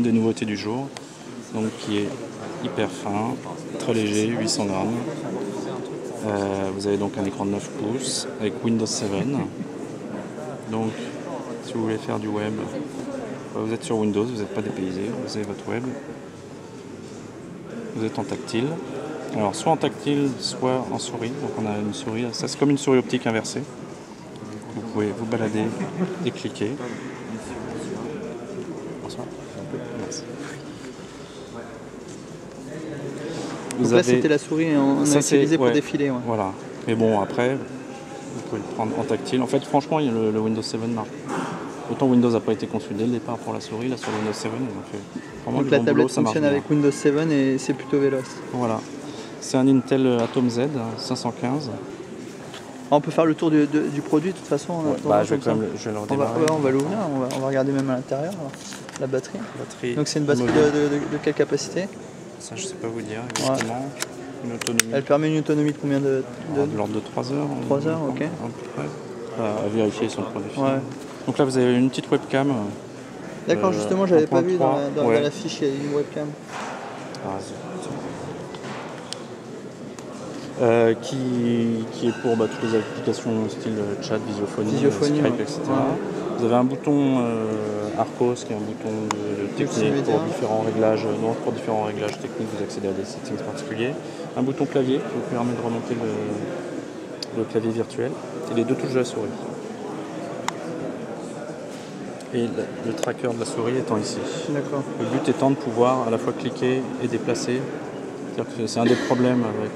une des nouveautés du jour, donc qui est hyper fin, très léger, 800 grammes. Vous avez donc un écran de 9 pouces avec Windows 7. Donc, si vous voulez faire du web, vous êtes sur Windows, vous n'êtes pas dépaysé, vous avez votre web. Vous êtes en tactile. Alors, soit en tactile, soit en souris. Donc, on a une souris, ça c'est comme une souris optique inversée. Vous pouvez vous balader et cliquer. Bonsoir. Merci. Donc là, c'était la souris on a utilisé pour défiler. Ouais. Voilà. Mais bon, après, vous pouvez le prendre en tactile. En fait, franchement, le Windows 7 marche. Autant Windows n'a pas été conçu dès le départ pour la souris, là sur Windows 7, donc la tablette fonctionne avec Windows 7 et c'est plutôt véloce. Voilà. C'est un Intel Atom Z 515. On peut faire le tour du produit de toute façon. Je vais le redémarrer. On va l'ouvrir, on va regarder même à l'intérieur la batterie. Donc c'est une batterie de quelle capacité? Ça je sais pas vous dire exactement. Ouais. Une autonomie. Elle permet une autonomie de combien de l'ordre de 3 heures. 3 heures, ok. À peu près. À vérifier sur le produit. Ouais. Donc là vous avez une petite webcam. D'accord, justement j'avais pas vu dans la fiche, il y a une webcam. Qui est pour toutes les applications style chat, visophonie, Skype, etc. Ouais. Vous avez un bouton Arcos qui est un bouton de technique pour différents réglages, techniques, vous accédez à des settings particuliers. Un bouton clavier qui vous permet de remonter le clavier virtuel et les deux touches de la souris. Et le tracker de la souris étant ici. D'accord. Le but étant de pouvoir à la fois cliquer et déplacer. C'est un des problèmes avec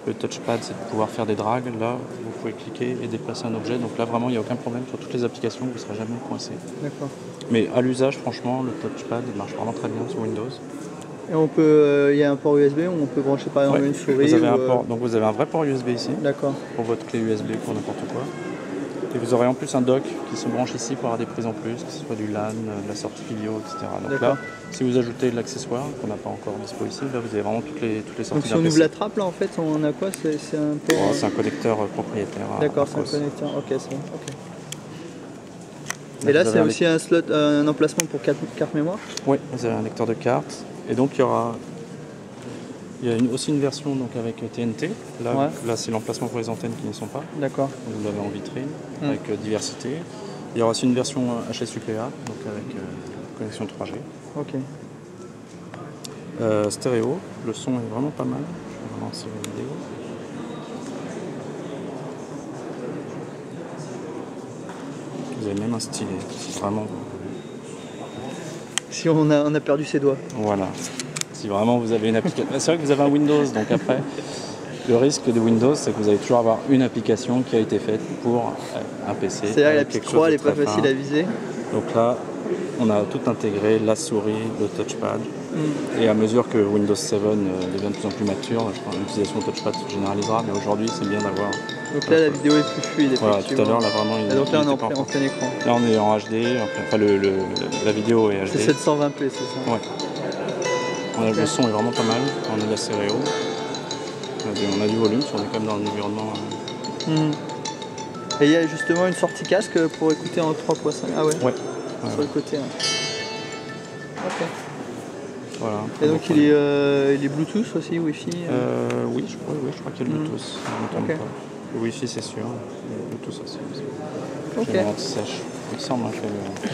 le touchpad, c'est de pouvoir faire des drags. Là, vous pouvez cliquer et déplacer un objet. Donc là, vraiment, il n'y a aucun problème sur toutes les applications, vous ne serez jamais coincé. D'accord. Mais à l'usage, franchement, le touchpad, il marche vraiment très bien sur Windows. Et on peut, il y a un port USB où on peut brancher par exemple une souris. Vous avez donc vous avez un vrai port USB ici. D'accord. Pour votre clé USB, pour n'importe quoi. Et vous aurez en plus un dock qui se branche ici pour avoir des prises en plus, que ce soit du LAN, de la sortie vidéo, etc. Donc là, si vous ajoutez l'accessoire qu'on n'a pas encore dispo ici, là vous avez vraiment toutes les sorties. Donc si on ouvre la trappe là en fait, on a quoi? C'est un port. C'est un connecteur propriétaire. D'accord, c'est un connecteur. Ok, c'est bon. Okay. Et là c'est aussi un slot, un emplacement pour carte mémoire? Oui, vous avez un lecteur de cartes. Et donc il y a aussi une version donc, avec TNT. Là c'est l'emplacement pour les antennes qui n'y sont pas. D'accord. Vous l'avez en vitrine, avec diversité. Il y aura aussi une version HSUPA, donc avec connexion 3G. Ok. Stéréo, le son est vraiment pas mal. Je vais relancer la vidéo. Vous avez même un stylet, c'est vraiment... Si on a perdu ses doigts. Voilà. Si vraiment vous avez une application... C'est vrai que vous avez un Windows, donc après, le risque de Windows, c'est que vous allez toujours avoir une application qui a été faite pour un PC. C'est-à-dire la petite croix, elle n'est pas facile à viser. Donc là, on a tout intégré, la souris, le touchpad. Et à mesure que Windows 7 devient de plus en plus mature, je pense que l'utilisation touchpad se généralisera, mais aujourd'hui c'est bien d'avoir... Donc là la vidéo est plus fluide. Voilà, tout à l'heure là vraiment il donc là on est en plein écran. Là on est en HD, enfin la vidéo est HD. C'est 720p, c'est ça? Ouais. Le son est vraiment pas mal, on a de la stéréo, on a du volume, on est quand même dans un environnement... Et il y a justement une sortie casque pour écouter en 3.5. Ah ouais. Sur le côté. Ok. Voilà. Et donc il est Bluetooth aussi, Wi-Fi Oui, je crois qu'il y a le Bluetooth. Le Wi-Fi c'est sûr, le Bluetooth aussi. Ok. Anti-sèche. Il semble que...